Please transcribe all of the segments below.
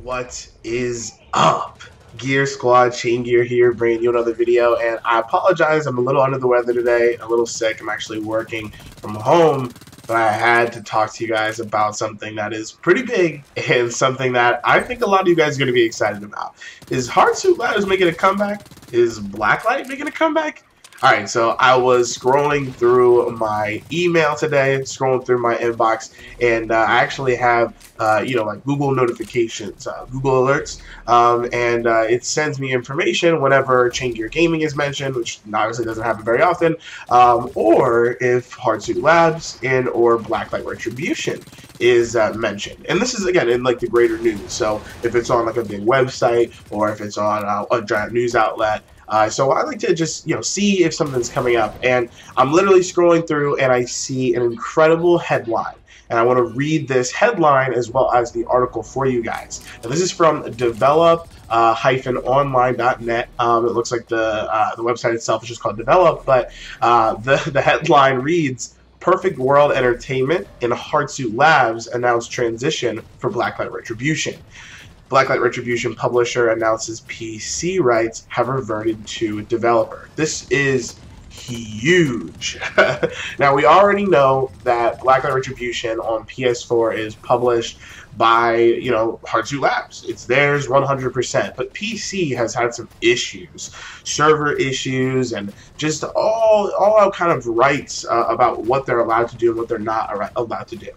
What is up? Gear Squad, Chaingear here, bringing you another video, and I apologize, I'm a little under the weather today, a little sick. I'm actually working from home, but I had to talk to you guys about something that is pretty big, and something that I think a lot of you guys are going to be excited about. Is Hardsuit Ladders making a comeback? Is Blacklight making a comeback? Alright, so I was scrolling through my email today, scrolling through my inbox, and I actually have, like Google notifications, Google alerts, and it sends me information whenever Chaingear Gaming is mentioned, which obviously doesn't happen very often, or if Hardsuit Labs or Blacklight Retribution is mentioned. And this is, again, in like the greater news, so if it's on like a big website, or if it's on a giant news outlet. So I like to just, see if something's coming up, and I'm literally scrolling through and I see an incredible headline, and I want to read this headline as well as the article for you guys. And this is from develop-online.net. It looks like the website itself is just called Develop, but the headline reads, Perfect World Entertainment and Hardsuit Labs announce transition for Blacklight Retribution. Blacklight Retribution publisher announces PC rights have reverted to developer. This is huge. Now, we already know that Blacklight Retribution on PS4 is published by, Hardsuit Labs. It's theirs 100%. But PC has had some issues, server issues, and just all out kind of rights about what they're allowed to do and what they're not allowed to do.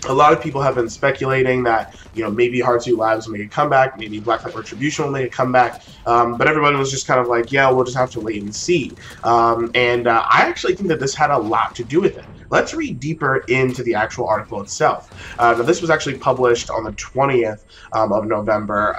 A lot of people have been speculating that, maybe Hardsuit Labs will make a comeback, maybe Blacklight Retribution will make a comeback, but everybody was just kind of like, yeah, we'll just have to wait and see. I actually think that this had a lot to do with it. Let's read deeper into the actual article itself. Now, this was actually published on the 20th of November,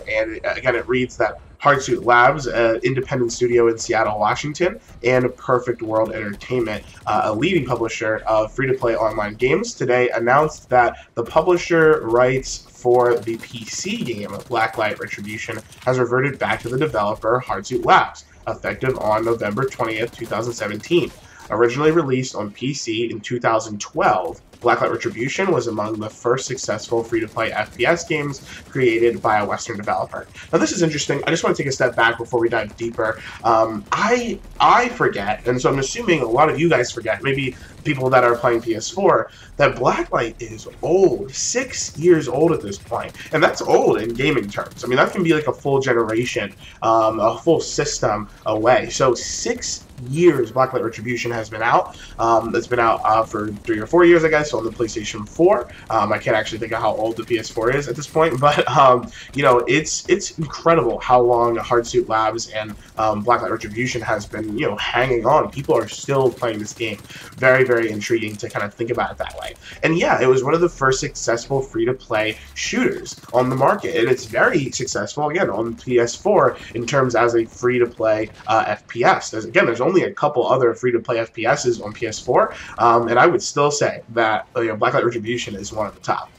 and again, it reads that Hardsuit Labs, an independent studio in Seattle, Washington, and Perfect World Entertainment, a leading publisher of free-to-play online games, today announced that the publisher rights for the PC game Blacklight Retribution has reverted back to the developer Hardsuit Labs, effective on November 20th, 2017. Originally released on PC in 2012, Blacklight Retribution was among the first successful free-to-play FPS games created by a Western developer. Now, this is interesting. I just want to take a step back before we dive deeper. I forget, and so I'm assuming a lot of you guys forget, maybe people that are playing PS4, that Blacklight is old, 6 years old at this point, and that's old in gaming terms. I mean, that can be like a full generation, a full system away. So 6 years Blacklight Retribution has been out. It's been out for 3 or 4 years, I guess, on the PlayStation 4. I can't actually think of how old the PS4 is at this point, but it's incredible how long Hardsuit Labs and Blacklight Retribution has been hanging on. People are still playing this game. Very, very intriguing to kind of think about it that way. And yeah, it was one of the first successful free-to-play shooters on the market, and it's very successful again on PS4 in terms as a free-to-play FPS. There's only a couple other free-to-play FPSs on PS4, and I would still say that Blacklight Retribution is one of the top.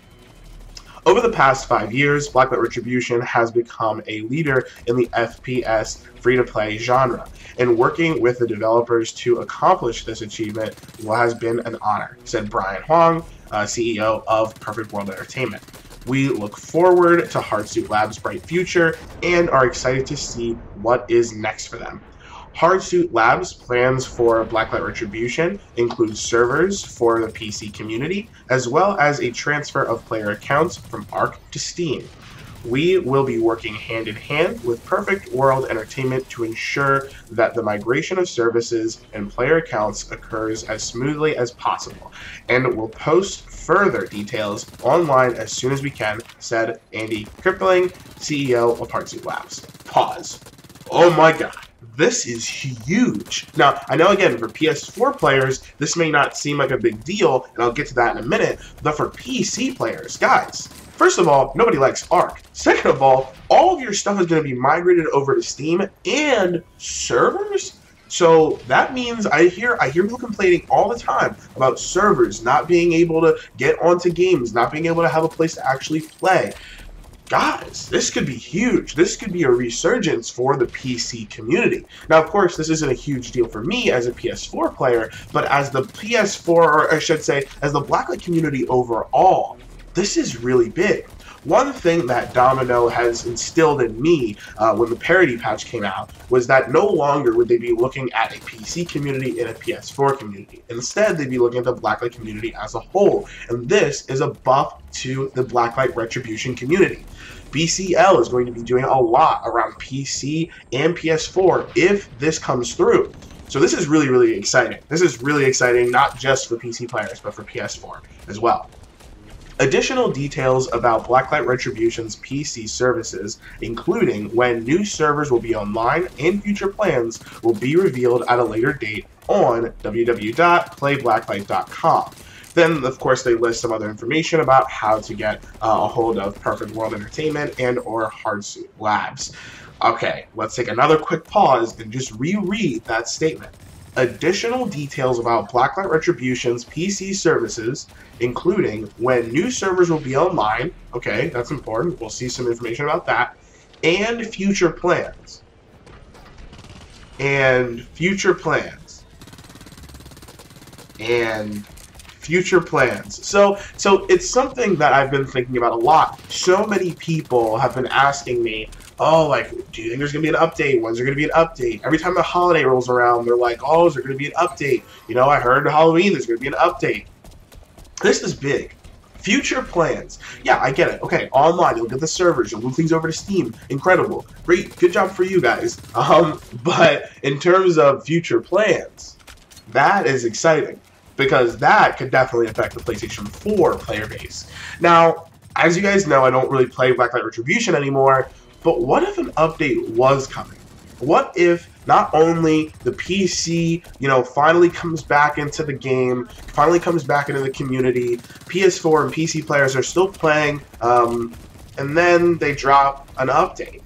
Over the past 5 years, Blacklight Retribution has become a leader in the FPS free-to-play genre, and working with the developers to accomplish this achievement has been an honor, said Brian Huang, CEO of Perfect World Entertainment. We look forward to Hardsuit Labs' bright future and are excited to see what is next for them. Hardsuit Labs' plans for Blacklight Retribution include servers for the PC community, as well as a transfer of player accounts from Arc to Steam. We will be working hand in hand with Perfect World Entertainment to ensure that the migration of services and player accounts occurs as smoothly as possible, and will post further details online as soon as we can, said Andy Crippling, CEO of Hardsuit Labs. Pause. Oh my god. This is huge. Now, I know, again, for PS4 players, this may not seem like a big deal, and I'll get to that in a minute, but for PC players, guys, first of all, nobody likes Arc. Second of all of your stuff is going to be migrated over to Steam and servers? So that means I hear people complaining all the time about servers not being able to get onto games, not being able to have a place to actually play. Guys, this could be huge. This could be a resurgence for the PC community. Now, of course, this isn't a huge deal for me as a PS4 player, but as the PS4, or I should say, as the Blacklight community overall, this is really big. One thing that Domino has instilled in me when the parity patch came out was that no longer would they be looking at a PC community and a PS4 community. Instead, they'd be looking at the Blacklight community as a whole, and this is a buff to the Blacklight Retribution community. BCL is going to be doing a lot around PC and PS4 if this comes through. So this is really, really exciting. This is really exciting, not just for PC players, but for PS4 as well. Additional details about Blacklight Retribution's PC services, including when new servers will be online and future plans, will be revealed at a later date on www.playblacklight.com. Then, of course, they list some other information about how to get a hold of Perfect World Entertainment and or Hardsuit Labs. Okay, let's take another quick pause and just reread that statement. Additional details about Blacklight Retribution's PC services, including when new servers will be online. Okay, that's important. We'll see some information about that. And future plans. And future plans. And future plans. So it's something that I've been thinking about a lot. So many people have been asking me, oh, like, do you think there's going to be an update? When's there going to be an update? Every time the holiday rolls around, they're like, oh, is there going to be an update? You know, I heard Halloween, there's going to be an update. This is big. Future plans. Yeah, I get it. Okay, online, you'll get the servers, you'll move things over to Steam. Incredible. Great. Good job for you guys. But in terms of future plans, that is exciting, because that could definitely affect the PlayStation 4 player base. Now, as you guys know, I don't really play Blacklight Retribution anymore, but what if an update was coming? What if not only the PC, finally comes back into the game, finally comes back into the community, PS4 and PC players are still playing, and then they drop an update.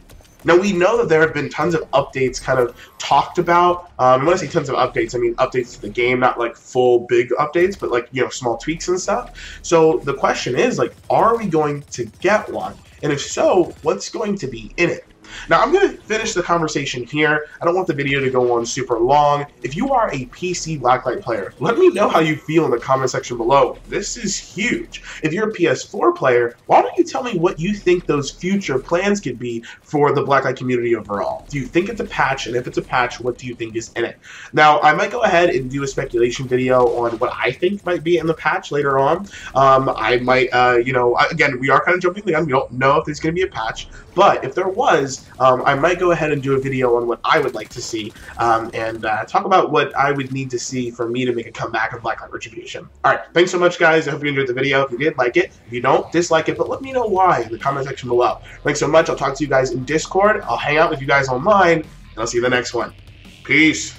Now, we know that there have been tons of updates kind of talked about. And when I say tons of updates, I mean updates to the game, not like full big updates, but like, small tweaks and stuff. So the question is, like, are we going to get one? And if so, what's going to be in it? Now, I'm going to finish the conversation here. I don't want the video to go on super long. If you are a PC Blacklight player, let me know how you feel in the comment section below. This is huge. If you're a PS4 player, why don't you tell me what you think those future plans could be for the Blacklight community overall? Do you think it's a patch? And if it's a patch, what do you think is in it? Now, I might go ahead and do a speculation video on what I think might be in the patch later on. I might, again, we are kind of jumping the gun. We don't know if there's going to be a patch. But if there was, I might go ahead and do a video on what I would like to see and talk about what I would need to see for me to make a comeback of Blacklight Retribution. Alright, thanks so much, guys. I hope you enjoyed the video. If you did, like it. If you don't, dislike it, but let me know why in the comment section below. Thanks so much. I'll talk to you guys in Discord. I'll hang out with you guys online, and I'll see you in the next one. Peace.